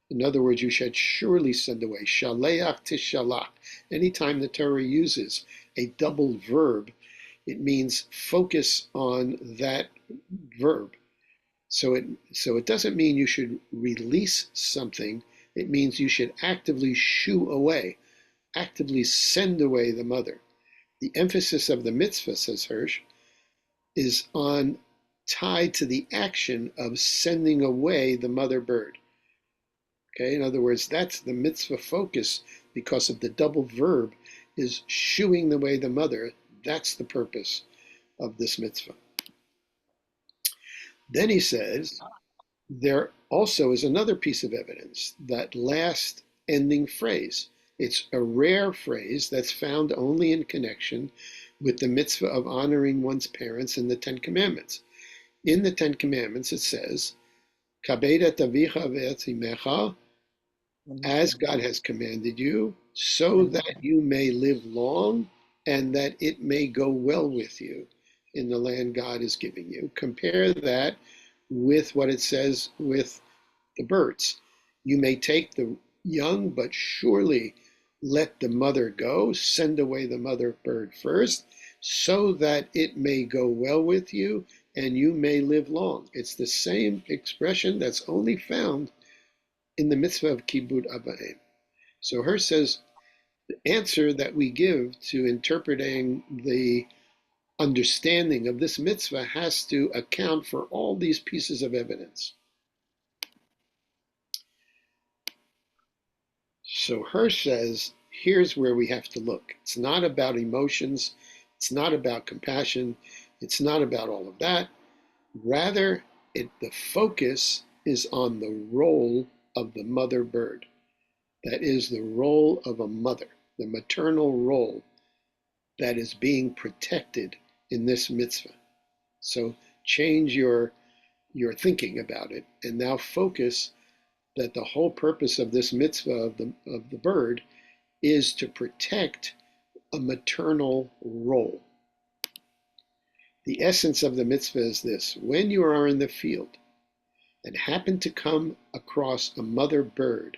In other words, you should surely send away. Shaleach tishalach. Anytime the Torah uses a double verb, it means focus on that verb. So it doesn't mean you should release something. It means you should actively shoo away, actively send away the mother. The emphasis of the mitzvah, says Hirsch, is tied to the action of sending away the mother bird. Okay, in other words, that's the mitzvah focus because of the double verb is shooing away the mother. That's the purpose of this mitzvah. Then he says, there also is another piece of evidence, that last ending phrase. It's a rare phrase that's found only in connection with the mitzvah of honoring one's parents in the Ten Commandments. In the Ten Commandments, it says, Kabed et avicha ve'et imecha, as God has commanded you, so that you may live long and that it may go well with you in the land God is giving you. Compare that with what it says with the birds. You may take the young, but surely let the mother go, send away the mother bird first, so that it may go well with you and you may live long. It's the same expression that's only found in the mitzvah of Kibud Abaim. So Hirsch says the answer that we give to interpreting the understanding of this mitzvah has to account for all these pieces of evidence. So Hirsch says, here's where we have to look. It's not about emotions. It's not about compassion. It's not about all of that. Rather, the focus is on the role of the mother bird. That is the role of a mother, the maternal role that is being protected in this mitzvah. So change your thinking about it, and now focus that the whole purpose of this mitzvah of the bird is to protect a maternal role. The essence of the mitzvah is this: when you are in the field and happen to come across a mother bird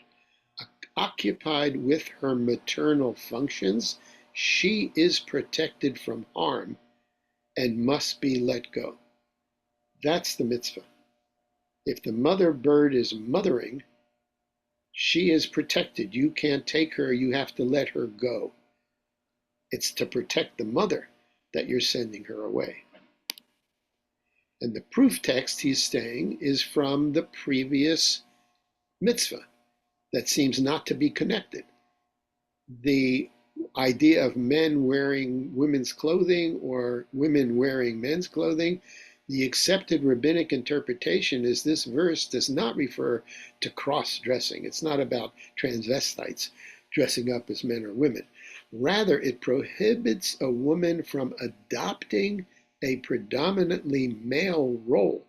occupied with her maternal functions, she is protected from harm and must be let go. That's the mitzvah. If the mother bird is mothering, she is protected. You can't take her, you have to let her go. It's to protect the mother that you're sending her away. And the proof text he's saying is from the previous mitzvah that seems not to be connected. The idea of men wearing women's clothing or women wearing men's clothing, the accepted rabbinic interpretation is this verse does not refer to cross-dressing. It's not about transvestites dressing up as men or women. Rather, it prohibits a woman from adopting a predominantly male role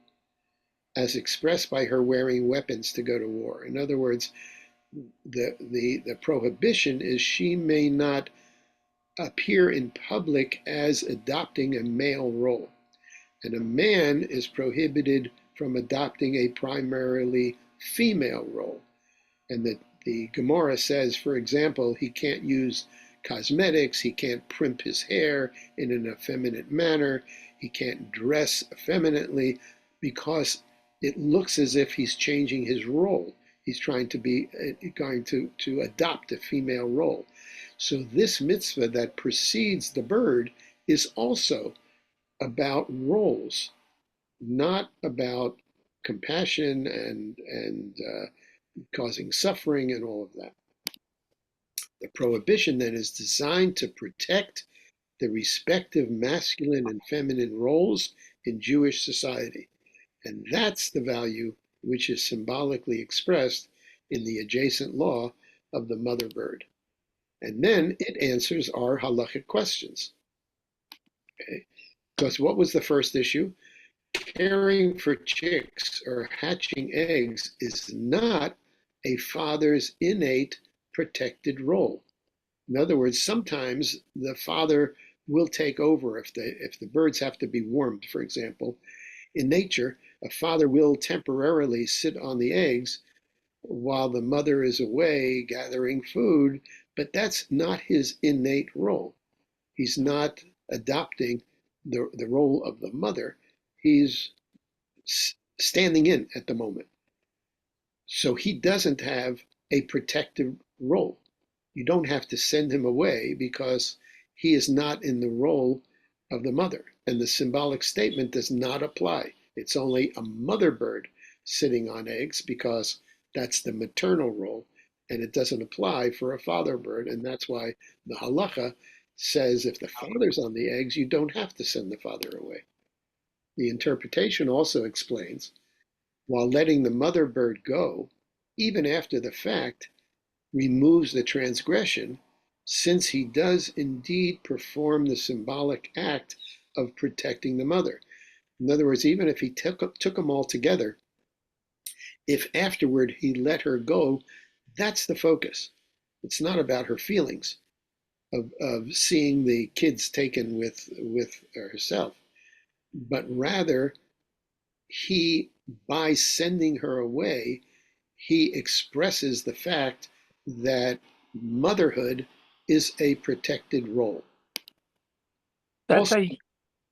as expressed by her wearing weapons to go to war. In other words, the prohibition is she may not appear in public as adopting a male role. And a man is prohibited from adopting a primarily female role. And the Gemara says, for example, he can't use cosmetics, he can't primp his hair in an effeminate manner, he can't dress effeminately, because it looks as if he's changing his role. He's trying to adopt a female role. So this mitzvah that precedes the bird is also about roles, not about compassion and causing suffering and all of that. The prohibition then is designed to protect the respective masculine and feminine roles in Jewish society. And that's the value which is symbolically expressed in the adjacent law of the mother bird. And then it answers our halachic questions. Okay? Because what was the first issue? Caring for chicks or hatching eggs is not a father's innate protected role. In other words, sometimes the father will take over if the birds have to be warmed, for example. In nature, a father will temporarily sit on the eggs while the mother is away gathering food, but that's not his innate role. He's not adopting the role of the mother. He's standing in at the moment. So he doesn't have a protective role. You don't have to send him away because he is not in the role of the mother. And the symbolic statement does not apply. It's only a mother bird sitting on eggs because that's the maternal role, and it doesn't apply for a father bird. And that's why the halacha says if the father's on the eggs, you don't have to send the father away. The interpretation also explains, while letting the mother bird go, even after the fact, removes the transgression, since he does indeed perform the symbolic act of protecting the mother. In other words, even if he took them all together, if afterward he let her go, that's the focus. It's not about her feelings of seeing the kids taken with herself, but rather he, by sending her away, he expresses the fact that motherhood is a protected role.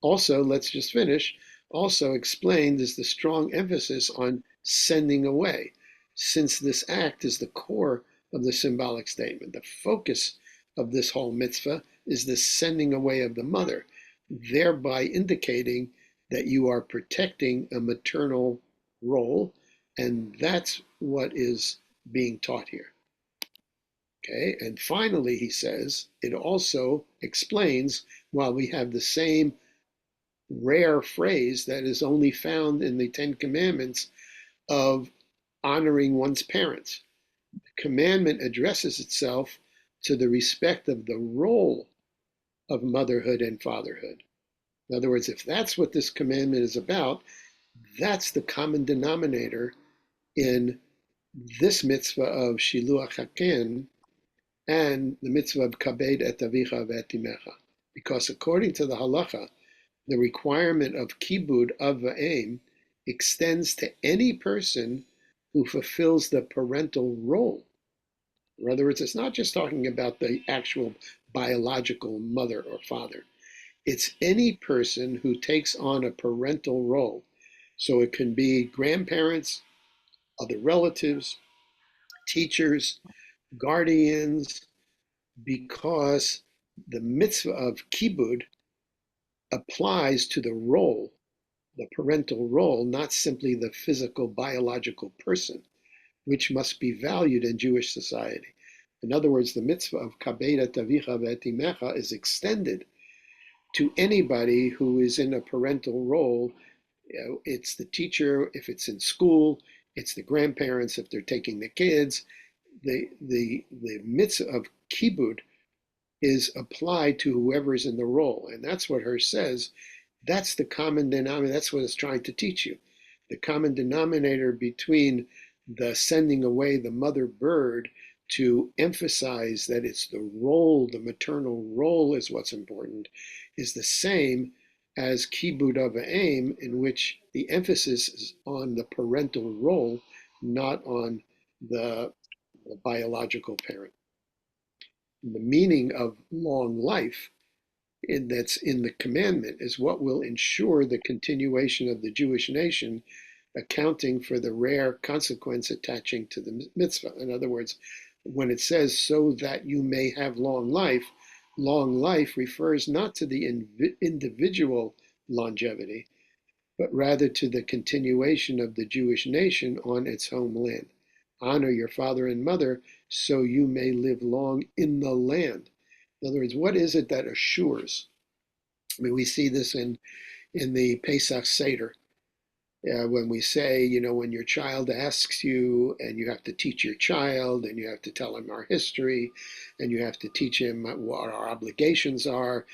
Also, let's just finish, also explained is the strong emphasis on sending away, since this act is the core of the symbolic statement. The focus of this whole mitzvah is the sending away of the mother, thereby indicating that you are protecting a maternal role, and that's what is being taught here. Okay, and finally, he says, it also explains, while we have the same rare phrase that is only found in the Ten Commandments of honoring one's parents. The commandment addresses itself to the respect of the role of motherhood and fatherhood. In other words, if that's what this commandment is about, that's the common denominator in this mitzvah of Shiluach Haken and the mitzvah of Kabed et Avicha ve'et Imecha. Because according to the halacha, the requirement of kibud av va'em extends to any person who fulfills the parental role. In other words, it's not just talking about the actual biological mother or father. It's any person who takes on a parental role. So it can be grandparents, other relatives, teachers, guardians, because the mitzvah of kibud applies to the role, the parental role, not simply the physical, biological person, which must be valued in Jewish society. In other words, the mitzvah of kabed et avicha ve'et imecha is extended to anybody who is in a parental role. It's the teacher if it's in school, it's the grandparents if they're taking the kids. The mitzvah of kibud is applied to whoever is in the role. And that's what Hirsch says. That's the common denominator. That's what it's trying to teach you. The common denominator between the sending away the mother bird to emphasize that it's the role, the maternal role is what's important, is the same as kibud av va'em, in which the emphasis is on the parental role, not on the biological parent. The meaning of long life that's in the commandment is what will ensure the continuation of the Jewish nation, accounting for the rare consequence attaching to the mitzvah. In other words, when it says so that you may have long life refers not to the individual longevity, but rather to the continuation of the Jewish nation on its homeland. Honor your father and mother so you may live long in the land. In other words, what is it that assures? I mean, we see this in the Pesach Seder. When we say, when your child asks you, and you have to teach your child, and you have to tell him our history, and you have to teach him what our obligations are,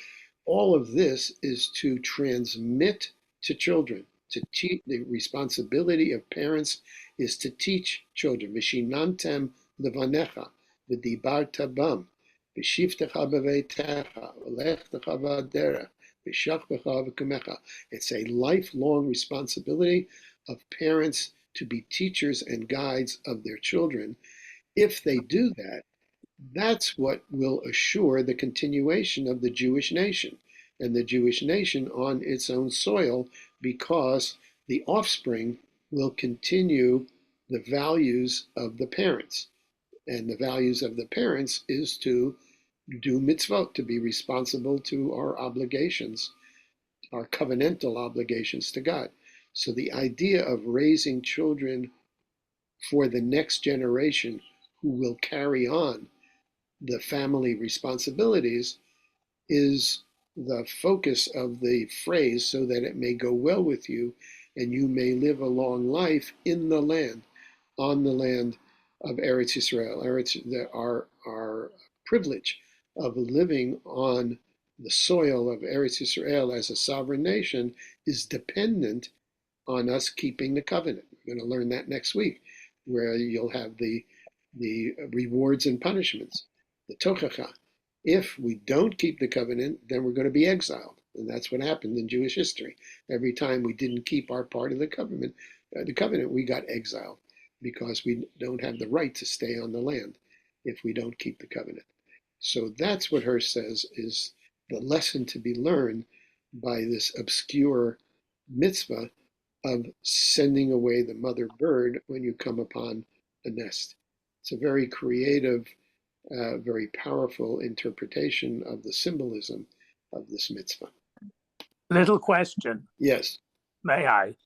all of this is to transmit to children. To teach, the responsibility of parents is to teach children. V'shinantem levanecha, v'dibarta bam, v'shivtecha b'veitecha, v'lechtecha v'aderech, v'shachbecha v'kumecha. It's a lifelong responsibility of parents to be teachers and guides of their children. If they do that, that's what will assure the continuation of the Jewish nation and the Jewish nation on its own soil, because the offspring will continue the values of the parents. And the values of the parents is to do mitzvot, to be responsible to our obligations, our covenantal obligations to God. So the idea of raising children for the next generation who will carry on the family responsibilities is the focus of the phrase, so that it may go well with you and you may live a long life in the land, on the land of Eretz Yisrael. Our privilege of living on the soil of Eretz Yisrael as a sovereign nation is dependent on us keeping the covenant. We're going to learn that next week, where you'll have the rewards and punishments, the tochacha. If we don't keep the covenant, then we're going to be exiled. And that's what happened in Jewish history. Every time we didn't keep our part of the covenant, we got exiled, because we don't have the right to stay on the land if we don't keep the covenant. So that's what Hirsch says is the lesson to be learned by this obscure mitzvah of sending away the mother bird when you come upon a nest. It's a very creative, very powerful interpretation of the symbolism of this mitzvah.
Little question.
Yes.
May I?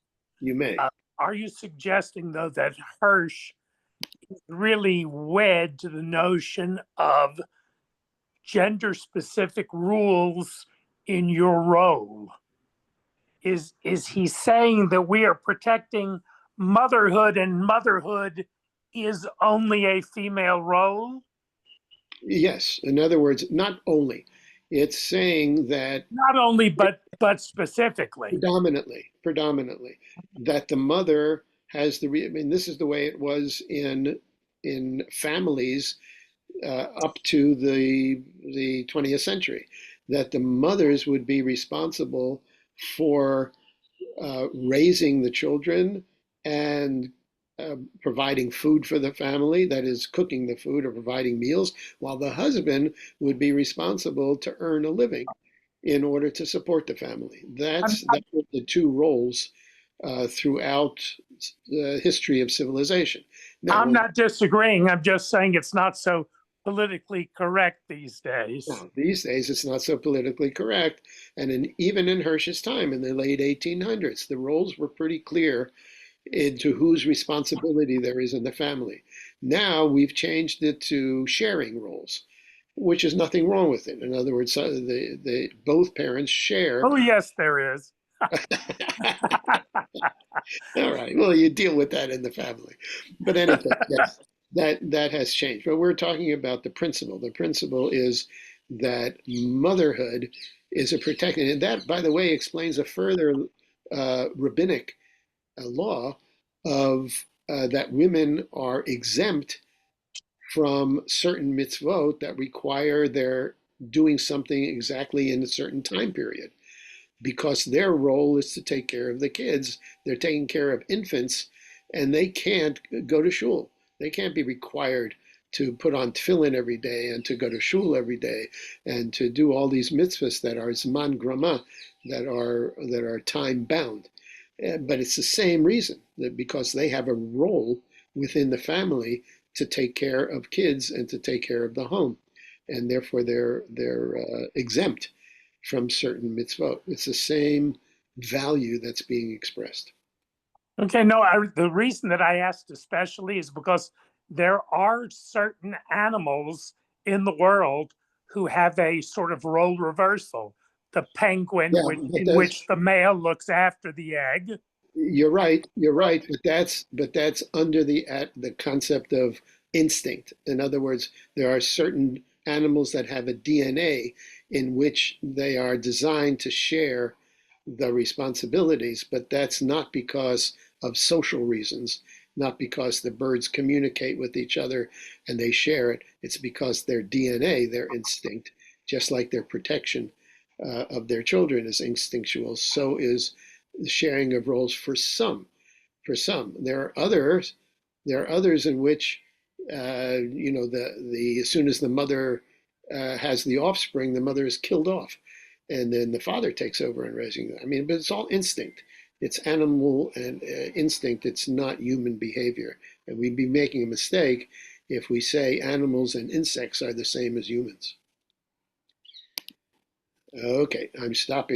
You may.
Are you suggesting, though, that Hirsch is really wed to the notion of gender-specific rules in your role? Is he saying that we are protecting motherhood, and motherhood is only a female role?
Yes. In other words, not only. It's saying that
Not only, but specifically.
predominantly, that the mother has I mean, this is the way it was in families up to the 20th century, that the mothers would be responsible for raising the children and providing food for the family, that is, cooking the food or providing meals, while the husband would be responsible to earn a living in order to support the family.
I'm,
That were the two roles throughout the history of civilization. Now,
I'm not disagreeing. I'm just saying it's not so politically correct these days.
now, these days it's not so politically correct, and even in Hirsch's time in the late 1800s, the roles were pretty clear into whose responsibility there is in the family. Now we've changed it to sharing roles, which is nothing wrong with it. In other words, both parents share.
Oh, yes, there is.
All right. Well, you deal with that in the family. But anything, yes, that has changed. But we're talking about the principle. The principle is that motherhood is a protected, and that, by the way, explains a further rabbinic law of that women are exempt from certain mitzvot that require their doing something exactly in a certain time period, because their role is to take care of the kids. They're taking care of infants, and they can't go to shul. They can't be required to put on tefillin every day and to go to shul every day and to do all these mitzvahs that are zman grama, that are time bound. But it's the same reason, that because they have a role within the family to take care of kids and to take care of the home, and therefore they're exempt from certain mitzvot. It's the same value that's being expressed.
Okay, no, the reason that I asked especially is because there are certain animals in the world who have a sort of role reversal. The penguin,
Yeah, but
in which the male looks after the egg.
you're right. You're right. But that's under the concept of instinct. In other words, there are certain animals that have a DNA in which they are designed to share the responsibilities, but that's not because of social reasons, not because the birds communicate with each other and they share it. It's because their DNA, their instinct, just like their protection of their children is instinctual, so is the sharing of roles for some. For some, there are others in which the as soon as the mother has the offspring, the mother is killed off, and then the father takes over in raising them. I mean, but it's all instinct. It's animal and instinct. It's not human behavior, and we'd be making a mistake if we say animals and insects are the same as humans. Okay, I'm stopping.